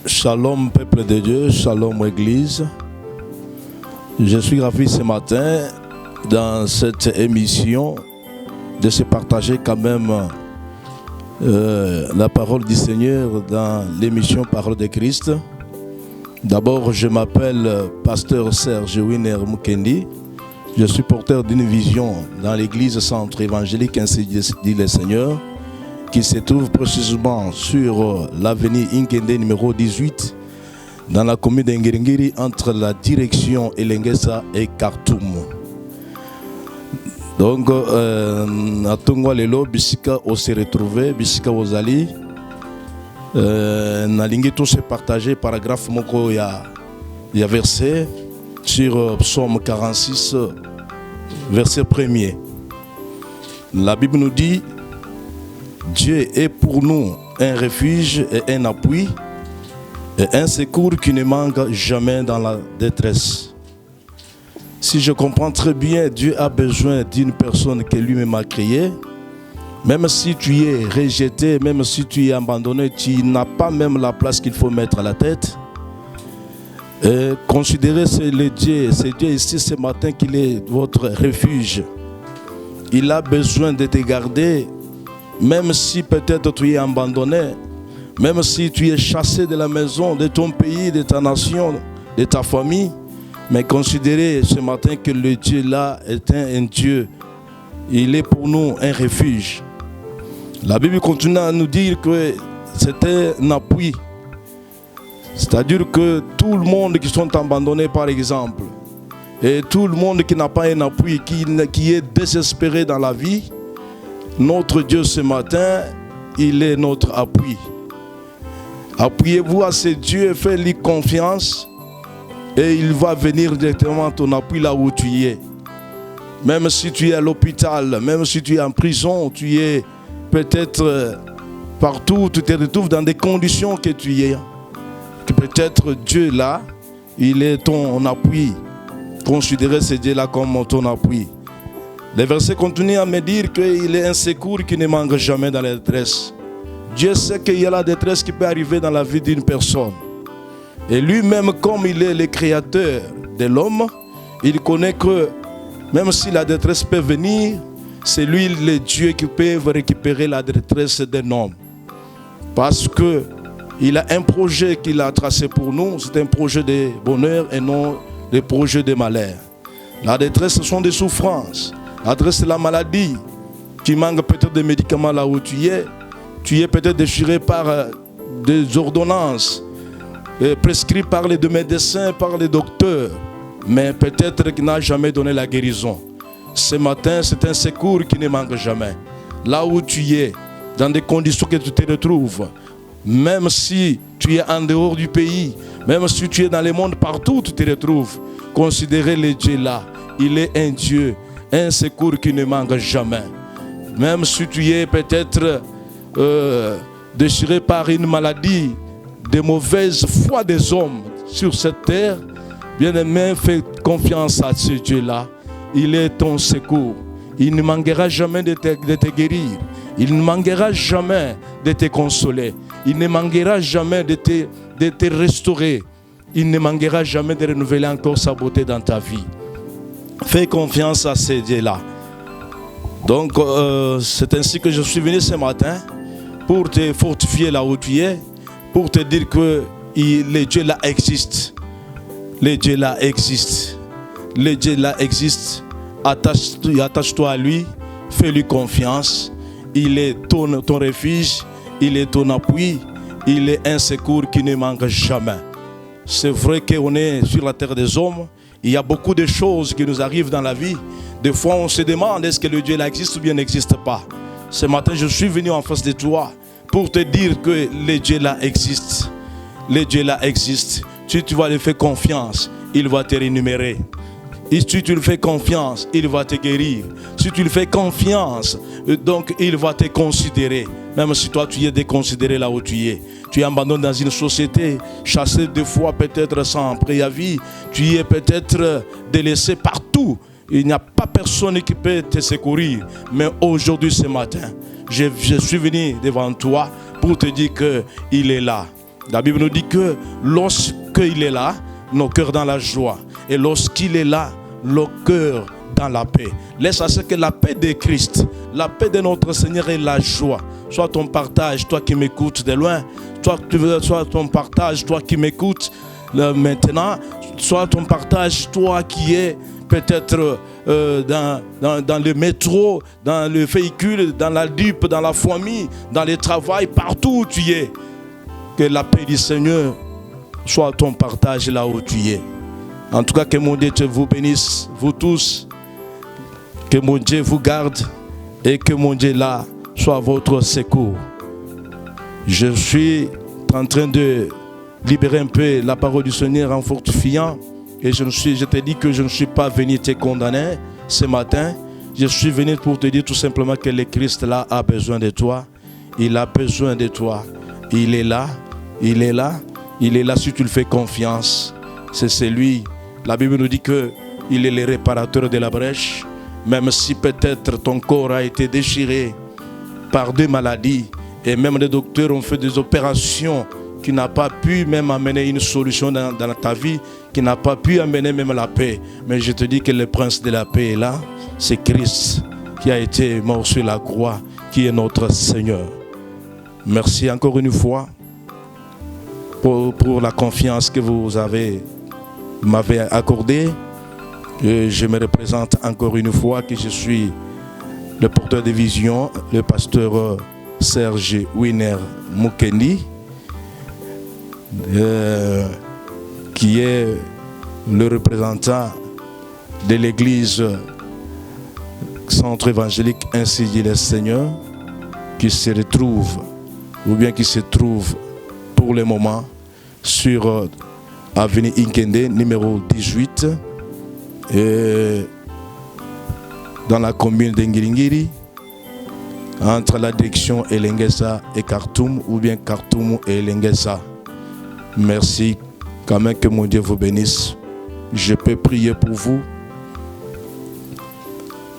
Shalom peuple de Dieu, shalom église. Je suis ravi ce matin dans cette émission de se partager quand même la parole du Seigneur dans l'émission Parole de Christ. D'abord, je m'appelle Pasteur Serge Winer Mukendi. Je suis porteur d'une vision dans l'église centre évangélique, ainsi dit le Seigneur, qui se trouve précisément sur l'avenue Inkende numéro 18, dans la commune d'Ngiringiri, entre la direction Elengesa et Khartoum. Donc, à Tongwa Lelo, Bisika, on s'est retrouvé, Bisika Ozali. Nalingi tout se partager, paragraphe Moko, il y a verset sur Psaume 46, verset 1er. La Bible nous dit: Dieu est pour nous un refuge et un appui et un secours qui ne manque jamais dans la détresse. Si je comprends très bien, Dieu a besoin d'une personne que lui-même a créée. Même si tu es rejeté, même si tu es abandonné, tu n'as pas même la place qu'il faut mettre à la tête. Et considérez c'est Dieu ici ce matin qu'il est votre refuge. Il a besoin de te garder. Même si peut-être tu es abandonné, même si tu es chassé de la maison, de ton pays, de ta nation, de ta famille, mais considérez ce matin que le Dieu là est un Dieu. Il est pour nous un refuge. La Bible continue à nous dire que c'était un appui. C'est-à-dire que tout le monde qui sont abandonnés par exemple, et tout le monde qui n'a pas un appui, qui est désespéré dans la vie, notre Dieu ce matin, il est notre appui. Appuyez-vous à ce Dieu, faites-lui confiance et il va venir directement ton appui là où tu es. Même si tu es à l'hôpital, même si tu es en prison, tu es peut-être partout, tu te retrouves dans des conditions que tu es. Que peut-être Dieu là, il est ton appui. Considérez ce Dieu là comme ton appui. Les versets continuent à me dire qu'il est un secours qui ne manque jamais dans la détresse. Dieu sait qu'il y a la détresse qui peut arriver dans la vie d'une personne. Et lui-même, comme il est le créateur de l'homme, il connaît que même si la détresse peut venir, c'est lui le Dieu qui peut récupérer la détresse d'un homme. Parce qu'il a un projet qu'il a tracé pour nous, c'est un projet de bonheur et non des projets de malheur. La détresse, ce sont des souffrances. Adresse la maladie, tu manques peut-être de médicaments là où tu es peut-être déchiré par des ordonnances prescrites par les médecins, par les docteurs, mais peut-être qu'il n'a jamais donné la guérison. Ce matin, c'est un secours qui ne manque jamais. Là où tu es, dans des conditions que tu te retrouves, même si tu es en dehors du pays, même si tu es dans le monde, partout où tu te retrouves, considérez le Dieu là, il est un Dieu. Un secours qui ne manque jamais. Même si tu es peut-être déchiré par une maladie, de mauvaise foi des hommes sur cette terre, bien-aimé, fais confiance à ce Dieu-là. Il est ton secours. Il ne manquera jamais de te guérir. Il ne manquera jamais de te consoler. Il ne manquera jamais de te restaurer. Il ne manquera jamais de renouveler encore sa beauté dans ta vie. Fais confiance à ces dieux-là. Donc, c'est ainsi que je suis venu ce matin pour te fortifier là où tu es, pour te dire que le Dieu là existe. Le Dieu là existe. Le Dieu là existe. Attache-toi à lui, fais-lui confiance. Il est ton refuge, il est ton appui, il est un secours qui ne manque jamais. C'est vrai qu'on est sur la terre des hommes. Il y a beaucoup de choses qui nous arrivent dans la vie. Des fois, on se demande est-ce que le Dieu là existe ou bien n'existe pas. Ce matin, je suis venu en face de toi pour te dire que le Dieu là existe. Le Dieu là existe. Si tu vas lui faire confiance, il va te rémunérer. Et si tu lui fais confiance, il va te guérir. Si tu lui fais confiance, donc il va te considérer. Même si toi tu es déconsidéré là où tu es. Tu es abandonné dans une société, chassé deux fois peut-être sans préavis. Tu es peut-être délaissé partout. Il n'y a pas personne qui peut te secourir. Mais aujourd'hui, ce matin, je suis venu devant toi pour te dire qu'il est là. La Bible nous dit que lorsqu'il est là, nos cœurs dans la joie. Et lorsqu'il est là, nos cœurs dans la paix. Laisse à ce que la paix de Christ, la paix de notre Seigneur et la joie soit ton partage, toi qui m'écoutes de loin, soit ton partage, toi qui m'écoutes maintenant, soit ton partage, toi qui es peut-être dans le métro, dans le véhicule, dans la DUP, dans la famille, dans le travail, partout où tu es. Que la paix du Seigneur soit ton partage là où tu es. En tout cas, que mon Dieu vous bénisse, vous tous. Que mon Dieu vous garde et que mon Dieu là soit votre secours. Je suis en train de libérer un peu la parole du Seigneur en fortifiant. Et je te dis que je ne suis pas venu te condamner ce matin. Je suis venu pour te dire tout simplement que le Christ là a besoin de toi. Il a besoin de toi. Il est là. Il est là. Il est là si tu le fais confiance. C'est celui. La Bible nous dit qu'il est le réparateur de la brèche. Même si peut-être ton corps a été déchiré par des maladies. Et même les docteurs ont fait des opérations qui n'ont pas pu même amener une solution dans ta vie, qui n'a pas pu amener même la paix. Mais je te dis que le prince de la paix est là. C'est Christ qui a été mort sur la croix, qui est notre Seigneur. Merci encore une fois pour la confiance que vous m'avez accordée. Et je me représente encore une fois que je suis le porteur de vision, le pasteur Serge Winer Mukendi, qui est le représentant de l'église Centre évangélique Ainsi dit le Seigneur, qui se retrouve, ou bien qui se trouve pour le moment sur avenue Inkende, numéro 18, et dans la commune d'Ngiringiri, entre la direction Elengesa et Khartoum, ou bien Khartoum et Elengesa. Merci, quand même que mon Dieu vous bénisse. Je peux prier pour vous.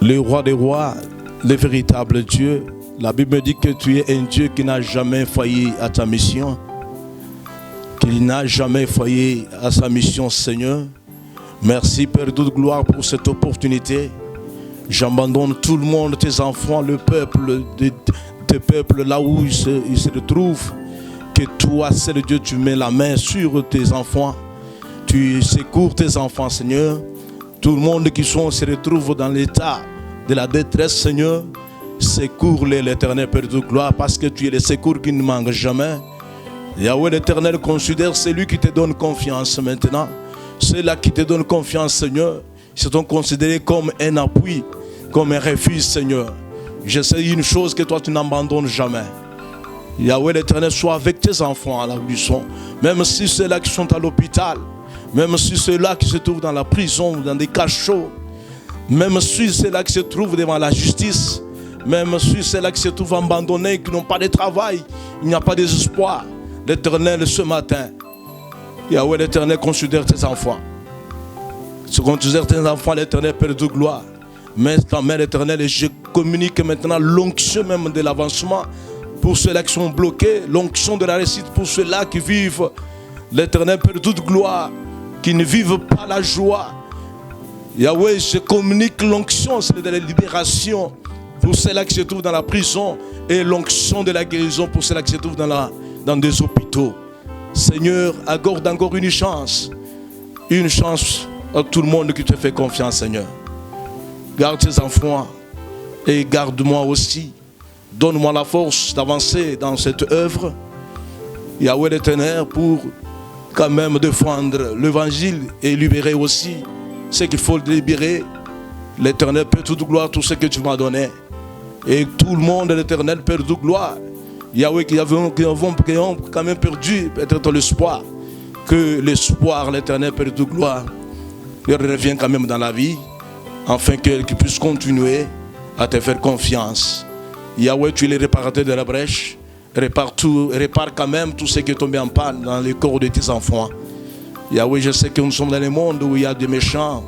Le roi des rois, le véritable Dieu, la Bible me dit que tu es un Dieu qui n'a jamais failli à ta mission, qui n'a jamais failli à sa mission, Seigneur. Merci, Père de toute gloire, pour cette opportunité. J'abandonne tout le monde, tes enfants, le peuple, tes peuples, là où ils se retrouvent. Que toi, c'est le Dieu, tu mets la main sur tes enfants. Tu secours tes enfants, Seigneur. Tout le monde qui se retrouve dans l'état de la détresse, Seigneur. Secours-les, l'Éternel, Père de gloire, parce que tu es le secours qui ne manque jamais. Yahweh, l'Éternel, considère celui qui te donne confiance maintenant. Ceux-là qui te donnent confiance, Seigneur, ils sont considérés comme un appui, comme un refuge, Seigneur. Je sais une chose, que toi tu n'abandonnes jamais. Yahweh l'Éternel, soit avec tes enfants à la buisson. Même si ceux-là qui sont à l'hôpital, même si ceux-là qui se trouvent dans la prison, dans des cachots, même si ceux-là qui se trouvent devant la justice, même si ceux-là qui se trouvent abandonnés, qui n'ont pas de travail, il n'y a pas d'espoir. L'Éternel, ce matin, Yahweh l'Éternel, considère tes enfants. Se considère tes enfants, l'Éternel, Père de gloire. Mais ta mère éternelle, et je communique maintenant l'onction même de l'avancement pour ceux-là qui sont bloqués, l'onction de la réussite pour ceux-là qui vivent l'Éternel, Père de toute gloire, qui ne vivent pas la joie. Yahweh, je communique l'onction de la libération pour ceux-là qui se trouvent dans la prison et l'onction de la guérison pour ceux-là qui se trouvent dans des hôpitaux. Seigneur, accorde encore une chance à tout le monde qui te fait confiance, Seigneur. Garde tes enfants et garde-moi aussi. Donne-moi la force d'avancer dans cette œuvre. Yahweh l'Éternel, pour quand même défendre l'évangile et libérer aussi ce qu'il faut libérer. L'Éternel, Père de toute gloire, tout ce que tu m'as donné. Et tout le monde, l'Éternel, Père de toute gloire. Yahweh, qui ont quand même perdu peut-être l'espoir. Que l'espoir, l'Éternel, Père de toute gloire, leur revient quand même dans la vie. Afin qu'ils puissent continuer à te faire confiance. Yahweh, tu es le réparateur de la brèche. Répare quand même tout ce qui est tombé en panne dans le corps de tes enfants. Yahweh, je sais que nous sommes dans le monde où il y a des méchants,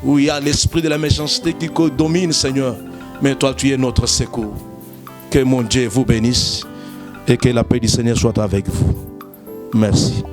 où il y a l'esprit de la méchanceté qui domine, Seigneur. Mais toi, tu es notre secours. Que mon Dieu vous bénisse et que la paix du Seigneur soit avec vous. Merci.